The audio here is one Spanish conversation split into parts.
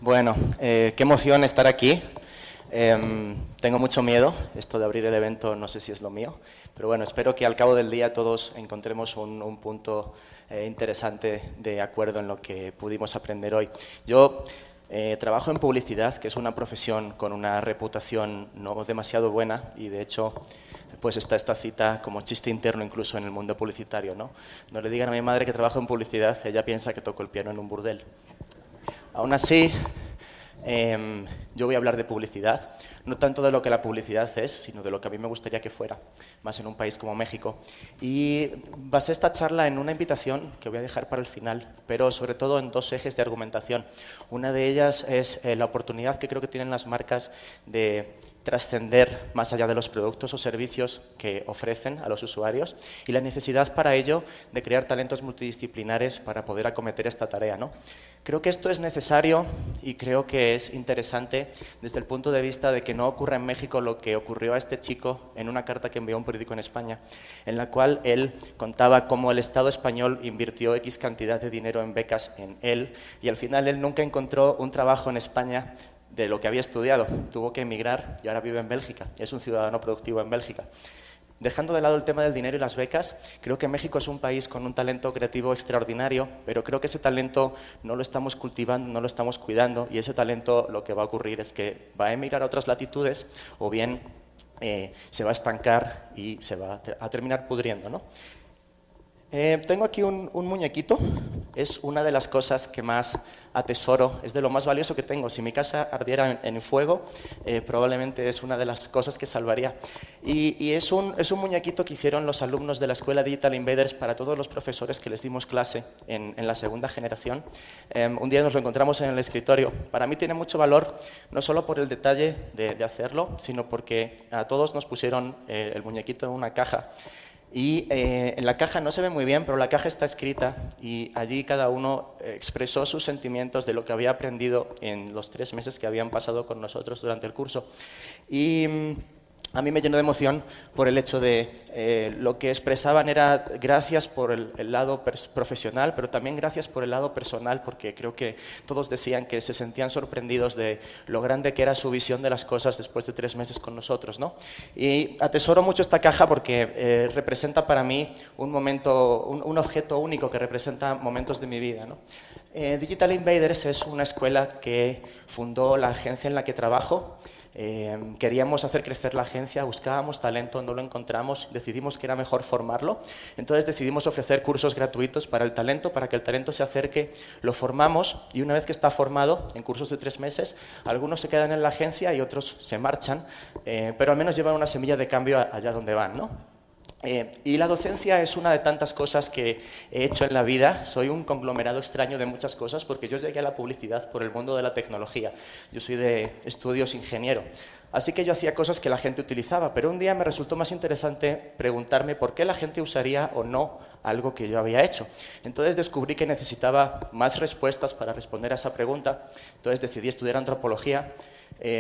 Bueno, qué emoción estar aquí. Tengo mucho miedo, esto de abrir el evento no sé si es lo mío, pero bueno, espero que al cabo del día todos encontremos un punto interesante de acuerdo en lo que pudimos aprender hoy. Yo trabajo en publicidad, que es una profesión con una reputación no demasiado buena y de hecho pues está esta cita como chiste interno incluso en el mundo publicitario, ¿no? No le digan a mi madre que trabajo en publicidad, ella piensa que toco el piano en un burdel. Aún así, yo voy a hablar de publicidad, no tanto de lo que la publicidad es, sino de lo que a mí me gustaría que fuera, más en un país como México. Y basé esta charla en una invitación que voy a dejar para el final, pero sobre todo en dos ejes de argumentación. Una de ellas es la oportunidad que creo que tienen las marcas de trascender más allá de los productos o servicios que ofrecen a los usuarios y la necesidad para ello de crear talentos multidisciplinares para poder acometer esta tarea, ¿no? Creo que esto es necesario y creo que es interesante desde el punto de vista de que no ocurra en México lo que ocurrió a este chico en una carta que envió a un periódico en España, en la cual él contaba cómo el Estado español invirtió X cantidad de dinero en becas en él y al final él nunca encontró un trabajo en España de lo que había estudiado, tuvo que emigrar y ahora vive en Bélgica, es un ciudadano productivo en Bélgica. Dejando de lado el tema del dinero y las becas, creo que México es un país con un talento creativo extraordinario, pero creo que ese talento no lo estamos cultivando, no lo estamos cuidando y ese talento lo que va a ocurrir es que va a emigrar a otras latitudes o bien se va a estancar y se va a terminar pudriendo, ¿no? Tengo aquí un muñequito, es una de las cosas que más atesoro, es de lo más valioso que tengo. Si mi casa ardiera en fuego, probablemente es una de las cosas que salvaría. Y es un muñequito que hicieron los alumnos de la escuela Digital Invaders para todos los profesores que les dimos clase en la segunda generación. Un día nos lo encontramos en el escritorio. Para mí tiene mucho valor, no solo por el detalle de hacerlo, sino porque a todos nos pusieron el muñequito en una caja. Y en la caja no se ve muy bien, pero la caja está escrita y allí cada uno expresó sus sentimientos de lo que había aprendido en los 3 meses que habían pasado con nosotros durante el curso. Y a mí me llenó de emoción por el hecho de lo que expresaban era gracias por el lado profesional, pero también gracias por el lado personal, porque creo que todos decían que se sentían sorprendidos de lo grande que era su visión de las cosas después de 3 meses con nosotros, ¿no? Y atesoro mucho esta caja porque representa para mí un momento, un objeto único que representa momentos de mi vida, ¿no? Digital Invaders es una escuela que fundó la agencia en la que trabajo. Queríamos hacer crecer la agencia, buscábamos talento, no lo encontramos, decidimos que era mejor formarlo, entonces decidimos ofrecer cursos gratuitos para el talento, para que el talento se acerque, lo formamos y una vez que está formado, en cursos de 3 meses, algunos se quedan en la agencia y otros se marchan, pero al menos llevan una semilla de cambio allá donde van, ¿no? Y la docencia es una de tantas cosas que he hecho en la vida. Soy un conglomerado extraño de muchas cosas porque yo llegué a la publicidad por el mundo de la tecnología. Yo soy de estudios ingeniero. Así que yo hacía cosas que la gente utilizaba, pero un día me resultó más interesante preguntarme por qué la gente usaría o no algo que yo había hecho. Entonces descubrí que necesitaba más respuestas para responder a esa pregunta. Entonces decidí estudiar antropología.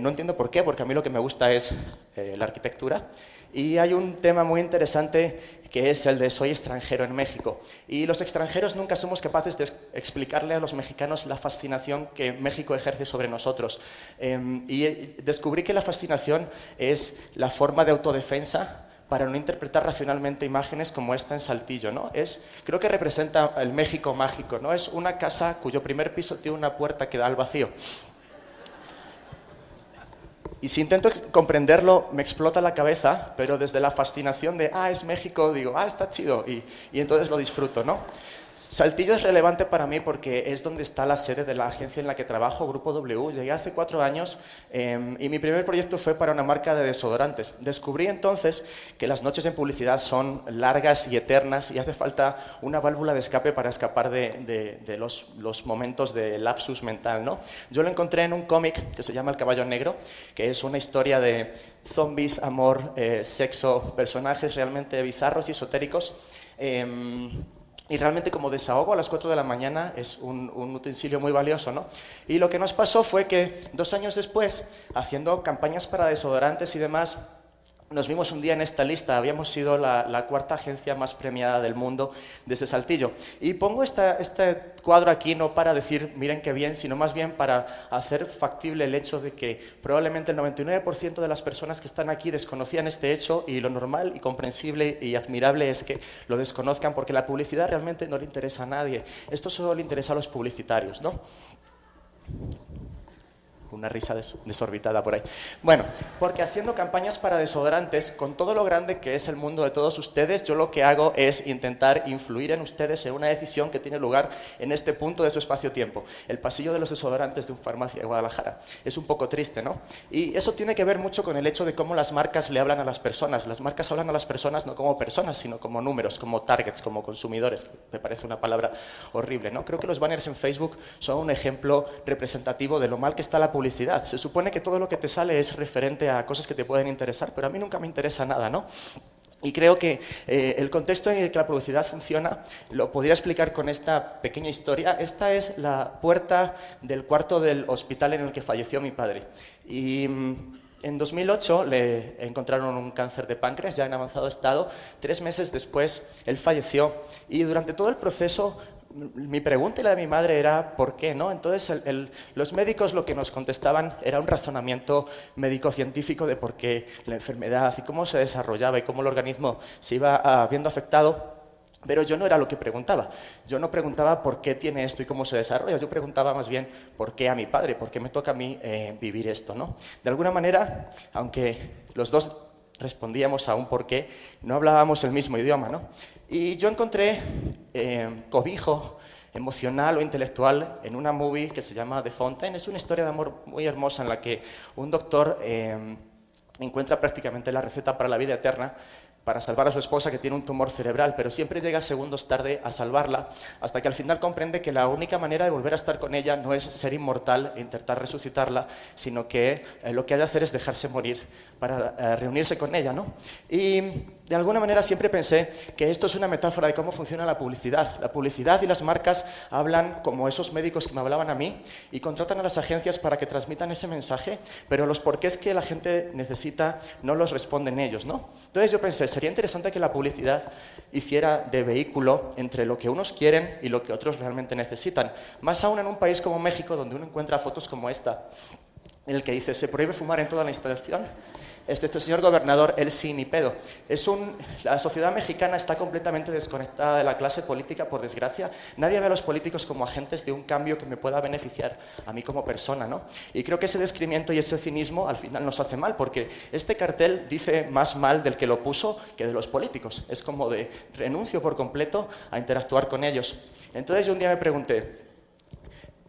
No entiendo por qué, porque a mí lo que me gusta es la arquitectura. Y hay un tema muy interesante que es el de soy extranjero en México. Y los extranjeros nunca somos capaces de explicarle a los mexicanos la fascinación que México ejerce sobre nosotros. Y descubrí que la fascinación es la forma de autodefensa para no interpretar racionalmente imágenes como esta en Saltillo, ¿no? Creo que representa el México mágico, ¿no? Es una casa cuyo primer piso tiene una puerta que da al vacío. Y si intento comprenderlo, me explota la cabeza, pero desde la fascinación de, es México, digo, está chido, y entonces lo disfruto, ¿no? Saltillo es relevante para mí porque es donde está la sede de la agencia en la que trabajo, Grupo W. Llegué hace 4 años y mi primer proyecto fue para una marca de desodorantes. Descubrí entonces que las noches en publicidad son largas y eternas y hace falta una válvula de escape para escapar de los momentos de lapsus mental, ¿no? Yo lo encontré en un cómic que se llama El Caballo Negro, que es una historia de zombies, amor, sexo, personajes realmente bizarros y esotéricos. Y realmente como desahogo a las 4 de la mañana es un utensilio muy valioso, ¿no? Y lo que nos pasó fue que 2 años después, haciendo campañas para desodorantes y demás, nos vimos un día en esta lista, habíamos sido la cuarta agencia más premiada del mundo desde Saltillo. Y pongo este cuadro aquí no para decir, miren qué bien, sino más bien para hacer factible el hecho de que probablemente el 99% de las personas que están aquí desconocían este hecho, y lo normal y comprensible y admirable es que lo desconozcan, porque la publicidad realmente no le interesa a nadie. Esto solo le interesa a los publicitarios, ¿no? Una risa desorbitada por ahí. Bueno, porque haciendo campañas para desodorantes, con todo lo grande que es el mundo de todos ustedes, yo lo que hago es intentar influir en ustedes en una decisión que tiene lugar en este punto de su espacio-tiempo, el pasillo de los desodorantes de una farmacia de Guadalajara. Es un poco triste, ¿no? Y eso tiene que ver mucho con el hecho de cómo las marcas le hablan a las personas. Las marcas hablan a las personas no como personas, sino como números, como targets, como consumidores. Me parece una palabra horrible, ¿no? Creo que los banners en Facebook son un ejemplo representativo de lo mal que está la publicidad. Se supone que todo lo que te sale es referente a cosas que te pueden interesar, pero a mí nunca me interesa nada, ¿no? Y creo que el contexto en el que la publicidad funciona lo podría explicar con esta pequeña historia. Esta es la puerta del cuarto del hospital en el que falleció mi padre. Y en 2008 le encontraron un cáncer de páncreas ya en avanzado estado. 3 meses después él falleció, y durante todo el proceso mi pregunta y la de mi madre era ¿por qué? ¿No? Entonces los médicos lo que nos contestaban era un razonamiento médico-científico de por qué la enfermedad y cómo se desarrollaba y cómo el organismo se iba viendo afectado. Pero yo no era lo que preguntaba. Yo no preguntaba por qué tiene esto y cómo se desarrolla. Yo preguntaba más bien por qué a mi padre, por qué me toca a mí vivir esto, ¿no? De alguna manera, aunque los dos respondíamos a un porqué, no hablábamos el mismo idioma, ¿no? Y yo encontré cobijo emocional o intelectual en una movie que se llama The Fountain. Es una historia de amor muy hermosa en la que un doctor encuentra prácticamente la receta para la vida eterna, para salvar a su esposa que tiene un tumor cerebral, pero siempre llega segundos tarde a salvarla, hasta que al final comprende que la única manera de volver a estar con ella no es ser inmortal e intentar resucitarla, sino que lo que ha de hacer es dejarse morir para reunirse con ella, ¿no? Y de alguna manera siempre pensé que esto es una metáfora de cómo funciona la publicidad. La publicidad y las marcas hablan como esos médicos que me hablaban a mí y contratan a las agencias para que transmitan ese mensaje, pero los porqués que la gente necesita no los responden ellos, ¿no? Entonces yo pensé, sería interesante que la publicidad hiciera de vehículo entre lo que unos quieren y lo que otros realmente necesitan. Más aún en un país como México, donde uno encuentra fotos como esta, en el que dice, se prohíbe fumar en toda la instalación. Señor gobernador, él sí ni pedo. La sociedad mexicana está completamente desconectada de la clase política, por desgracia. Nadie ve a los políticos como agentes de un cambio que me pueda beneficiar a mí como persona, ¿no? Y creo que ese descrimiento y ese cinismo al final nos hace mal, porque este cartel dice más mal del que lo puso que de los políticos. Es como de renuncio por completo a interactuar con ellos. Entonces yo un día me pregunté,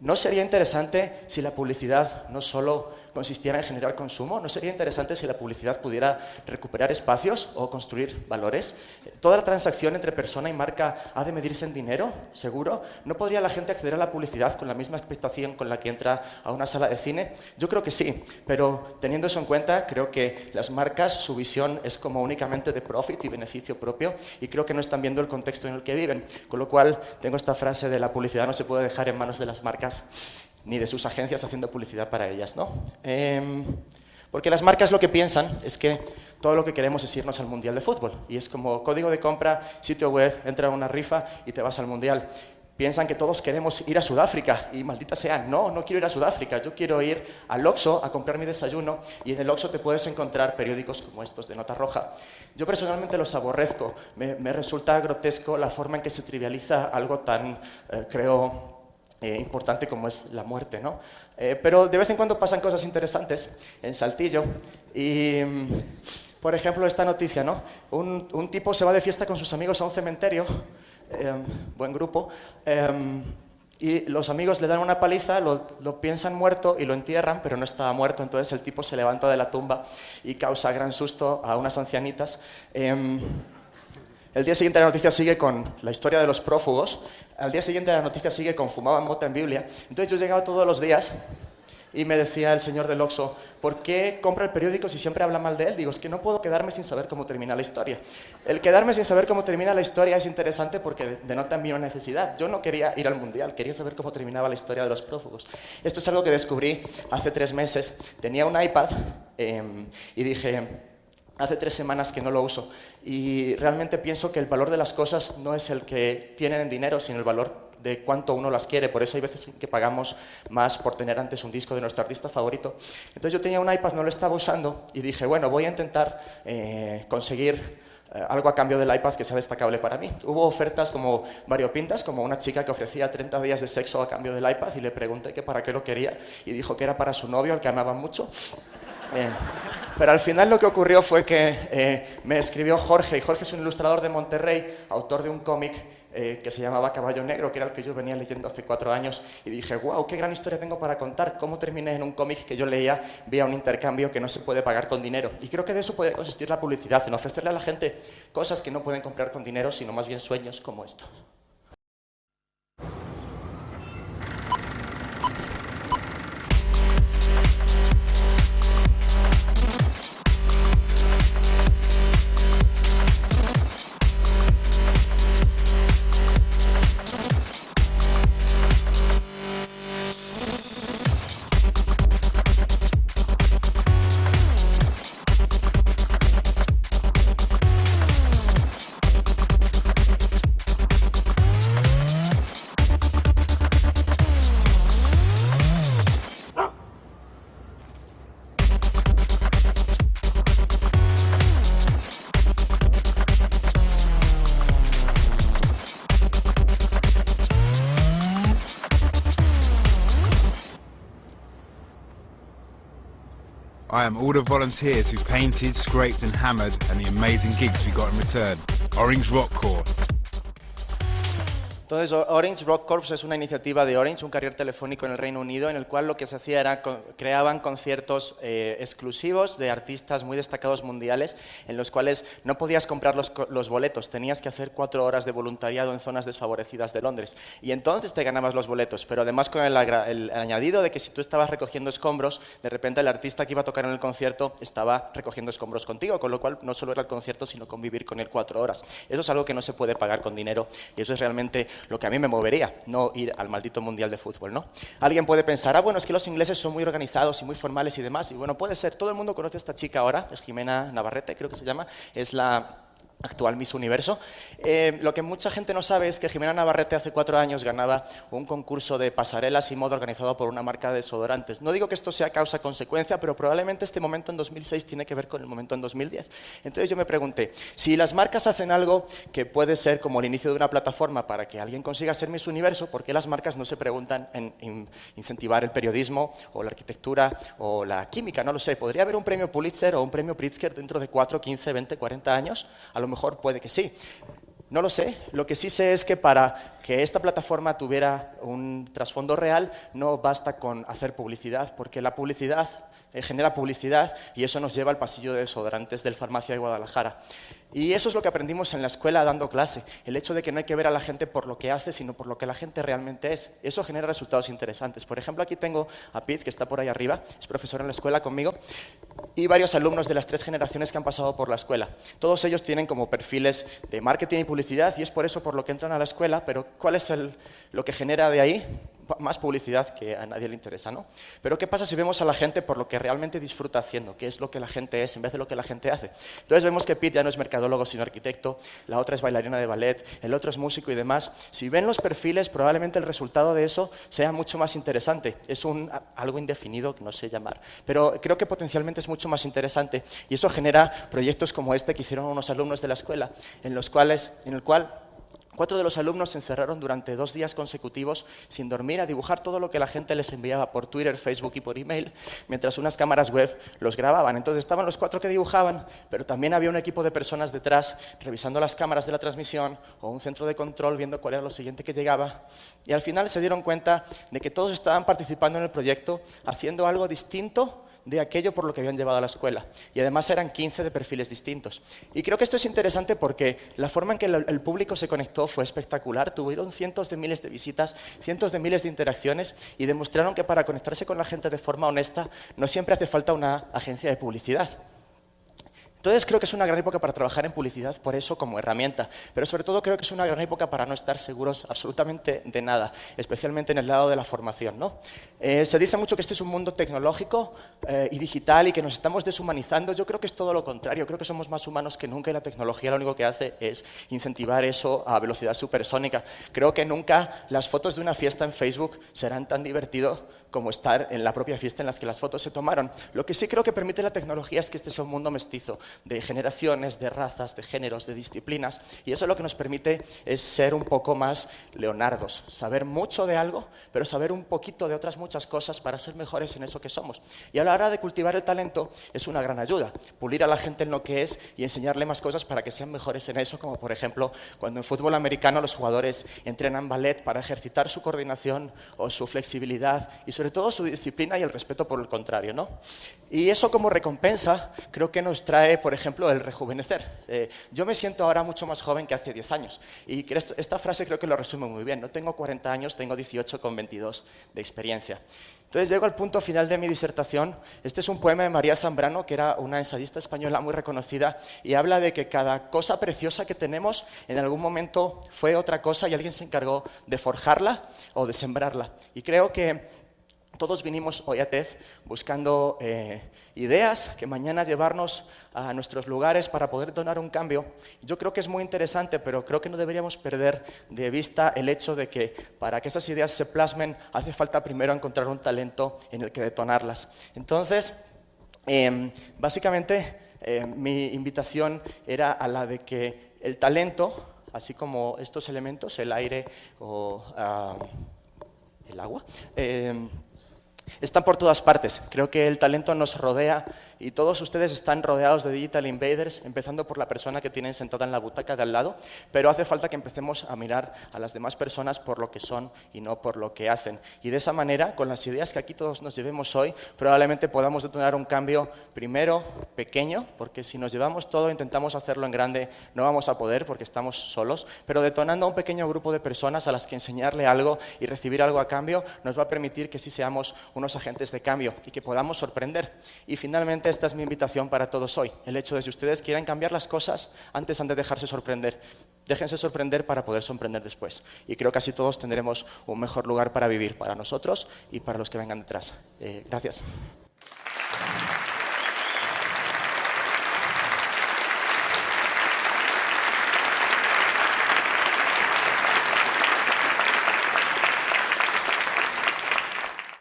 ¿no sería interesante si la publicidad no solo consistiera en generar consumo? ¿No sería interesante si la publicidad pudiera recuperar espacios o construir valores? ¿Toda la transacción entre persona y marca ha de medirse en dinero? ¿Seguro? ¿No podría la gente acceder a la publicidad con la misma expectación con la que entra a una sala de cine? Yo creo que sí, pero teniendo eso en cuenta, creo que las marcas, su visión es como únicamente de profit y beneficio propio, y creo que no están viendo el contexto en el que viven. Con lo cual, tengo esta frase de la publicidad no se puede dejar en manos de las marcas ni de sus agencias haciendo publicidad para ellas, ¿no? Porque las marcas lo que piensan es que todo lo que queremos es irnos al Mundial de Fútbol, y es como código de compra, sitio web, entra a una rifa y te vas al Mundial. Piensan que todos queremos ir a Sudáfrica, y maldita sea, no quiero ir a Sudáfrica, yo quiero ir al Oxxo a comprar mi desayuno, y en el Oxxo te puedes encontrar periódicos como estos de nota roja. Yo personalmente los aborrezco, me resulta grotesco la forma en que se trivializa algo tan, creo, importante como es la muerte, ¿no? Pero de vez en cuando pasan cosas interesantes en Saltillo, y por ejemplo esta noticia, ¿no? Un tipo se va de fiesta con sus amigos a un cementerio, buen grupo, y los amigos le dan una paliza, lo piensan muerto y lo entierran, pero no estaba muerto. Entonces el tipo se levanta de la tumba y causa gran susto a unas ancianitas. El día siguiente la noticia sigue con la historia de los prófugos. Al día siguiente la noticia sigue con fumaban mota en Biblia. Entonces yo llegaba todos los días y me decía el señor del Oxxo, ¿por qué compra el periódico si siempre habla mal de él? Digo, es que no puedo quedarme sin saber cómo termina la historia. El quedarme sin saber cómo termina la historia es interesante porque denota mi necesidad. Yo no quería ir al Mundial, quería saber cómo terminaba la historia de los prófugos. Esto es algo que descubrí hace 3 meses. Tenía un iPad y dije, Hace 3 semanas que no lo uso y realmente pienso que el valor de las cosas no es el que tienen en dinero, sino el valor de cuánto uno las quiere. Por eso hay veces que pagamos más por tener antes un disco de nuestro artista favorito. Entonces yo tenía un iPad, no lo estaba usando y dije, bueno, voy a intentar conseguir algo a cambio del iPad que sea destacable para mí. Hubo ofertas como variopintas, como una chica que ofrecía 30 días de sexo a cambio del iPad y le pregunté que para qué lo quería y dijo que era para su novio, al que amaba mucho. Pero al final lo que ocurrió fue que me escribió Jorge, y Jorge es un ilustrador de Monterrey, autor de un cómic que se llamaba Caballo Negro, que era el que yo venía leyendo hace 4 años, y dije, wow, qué gran historia tengo para contar, cómo terminé en un cómic que yo leía vía un intercambio que no se puede pagar con dinero. Y creo que de eso puede consistir la publicidad, en ofrecerle a la gente cosas que no pueden comprar con dinero, sino más bien sueños como esto. I am all the volunteers who painted, scraped and hammered and the amazing gigs we got in return. Orange Rock Corps. Entonces, Orange Rock Corps es una iniciativa de Orange, un carrier telefónico en el Reino Unido, en el cual lo que se hacía era creaban conciertos exclusivos de artistas muy destacados mundiales, en los cuales no podías comprar los boletos, tenías que hacer 4 horas de voluntariado en zonas desfavorecidas de Londres. Y entonces te ganabas los boletos, pero además con el añadido de que si tú estabas recogiendo escombros, de repente el artista que iba a tocar en el concierto estaba recogiendo escombros contigo, con lo cual no solo era el concierto, sino convivir con él 4 horas. Eso es algo que no se puede pagar con dinero y eso es realmente lo que a mí me movería, no ir al maldito mundial de fútbol, ¿no? Alguien puede pensar, bueno, es que los ingleses son muy organizados y muy formales y demás, y bueno, puede ser, todo el mundo conoce a esta chica ahora, es Jimena Navarrete, creo que se llama, es la actual Miss Universo. Lo que mucha gente no sabe es que Jimena Navarrete hace 4 años ganaba un concurso de pasarelas y moda organizado por una marca de desodorantes. No digo que esto sea causa-consecuencia, pero probablemente este momento en 2006 tiene que ver con el momento en 2010. Entonces yo me pregunté, si las marcas hacen algo que puede ser como el inicio de una plataforma para que alguien consiga ser Miss Universo, ¿por qué las marcas no se preguntan en incentivar el periodismo o la arquitectura o la química? No lo sé. ¿Podría haber un premio Pulitzer o un premio Pritzker dentro de 4, 15, 20, 40 años? A lo mejor puede que sí. No lo sé. Lo que sí sé es que para que esta plataforma tuviera un trasfondo real no basta con hacer publicidad, porque la publicidad genera publicidad y eso nos lleva al pasillo de desodorantes del Farmacia de Guadalajara. Y eso es lo que aprendimos en la escuela dando clase, el hecho de que no hay que ver a la gente por lo que hace, sino por lo que la gente realmente es. Eso genera resultados interesantes. Por ejemplo, aquí tengo a Pete, que está por ahí arriba, es profesor en la escuela conmigo, y varios alumnos de las 3 generaciones que han pasado por la escuela. Todos ellos tienen como perfiles de marketing y publicidad y es por eso por lo que entran a la escuela, pero ¿cuál es lo que genera de ahí? Más publicidad que a nadie le interesa, ¿no? Pero ¿qué pasa si vemos a la gente por lo que realmente disfruta haciendo? ¿Qué es lo que la gente es en vez de lo que la gente hace? Entonces vemos que Pete ya no es mercadólogo sino arquitecto, la otra es bailarina de ballet, el otro es músico y demás. Si ven los perfiles, probablemente el resultado de eso sea mucho más interesante. Es algo indefinido que no sé llamar, pero creo que potencialmente es mucho más interesante y eso genera proyectos como este que hicieron unos alumnos de la escuela, en el cual 4 de los alumnos se encerraron durante 2 días consecutivos sin dormir a dibujar todo lo que la gente les enviaba por Twitter, Facebook y por email, mientras unas cámaras web los grababan. Entonces estaban los 4 que dibujaban, pero también había un equipo de personas detrás revisando las cámaras de la transmisión o un centro de control viendo cuál era lo siguiente que llegaba. Y al final se dieron cuenta de que todos estaban participando en el proyecto haciendo algo distinto de aquello por lo que habían llevado a la escuela. Y además eran 15 de perfiles distintos. Y creo que esto es interesante porque la forma en que el público se conectó fue espectacular. Tuvieron cientos de miles de visitas, cientos de miles de interacciones y demostraron que para conectarse con la gente de forma honesta no siempre hace falta una agencia de publicidad. Entonces creo que es una gran época para trabajar en publicidad, por eso como herramienta, pero sobre todo creo que es una gran época para no estar seguros absolutamente de nada, especialmente en el lado de la formación, ¿no? Se dice mucho que este es un mundo tecnológico y digital y que nos estamos deshumanizando. Yo creo que es todo lo contrario, creo que somos más humanos que nunca y la tecnología lo único que hace es incentivar eso a velocidad supersónica. Creo que nunca las fotos de una fiesta en Facebook serán tan divertidas como estar en la propia fiesta en las que las fotos se tomaron. Lo que sí creo que permite la tecnología es que este sea un mundo mestizo, de generaciones, de razas, de géneros, de disciplinas, y eso lo que nos permite es ser un poco más leonardos, saber mucho de algo, pero saber un poquito de otras muchas cosas para ser mejores en eso que somos. Y a la hora de cultivar el talento es una gran ayuda, pulir a la gente en lo que es y enseñarle más cosas para que sean mejores en eso, como por ejemplo cuando en fútbol americano los jugadores entrenan ballet para ejercitar su coordinación o su flexibilidad y sobre todo su disciplina y el respeto por el contrario, ¿no? Y eso como recompensa creo que nos trae, por ejemplo, el rejuvenecer. Yo me siento ahora mucho más joven que hace 10 años y esta frase creo que lo resume muy bien. No tengo 40 años, tengo 18 con 22 de experiencia. Entonces llego al punto final de mi disertación. Este es un poema de María Zambrano, que era una ensayista española muy reconocida, y habla de que cada cosa preciosa que tenemos en algún momento fue otra cosa y alguien se encargó de forjarla o de sembrarla. Y creo que todos vinimos hoy a TED buscando ideas que mañana llevarnos a nuestros lugares para poder donar un cambio. Yo creo que es muy interesante, pero creo que no deberíamos perder de vista el hecho de que para que esas ideas se plasmen hace falta primero encontrar un talento en el que detonarlas. Entonces, básicamente mi invitación era a la de que el talento, así como estos elementos, el aire o el agua, están por todas partes. Creo que el talento nos rodea y todos ustedes están rodeados de digital invaders, empezando por la persona que tienen sentada en la butaca de al lado, pero hace falta que empecemos a mirar a las demás personas por lo que son y no por lo que hacen. Y de esa manera, con las ideas que aquí todos nos llevemos hoy, probablemente podamos detonar un cambio primero pequeño, porque si nos llevamos todo, intentamos hacerlo en grande, no vamos a poder porque estamos solos, pero detonando a un pequeño grupo de personas a las que enseñarle algo y recibir algo a cambio nos va a permitir que sí seamos unos agentes de cambio y que podamos sorprender. Y finalmente esta es mi invitación para todos hoy, el hecho de si ustedes quieren cambiar las cosas, antes han de dejarse sorprender. Déjense sorprender para poder sorprender después. Y creo que así todos tendremos un mejor lugar para vivir, para nosotros y para los que vengan detrás. Gracias.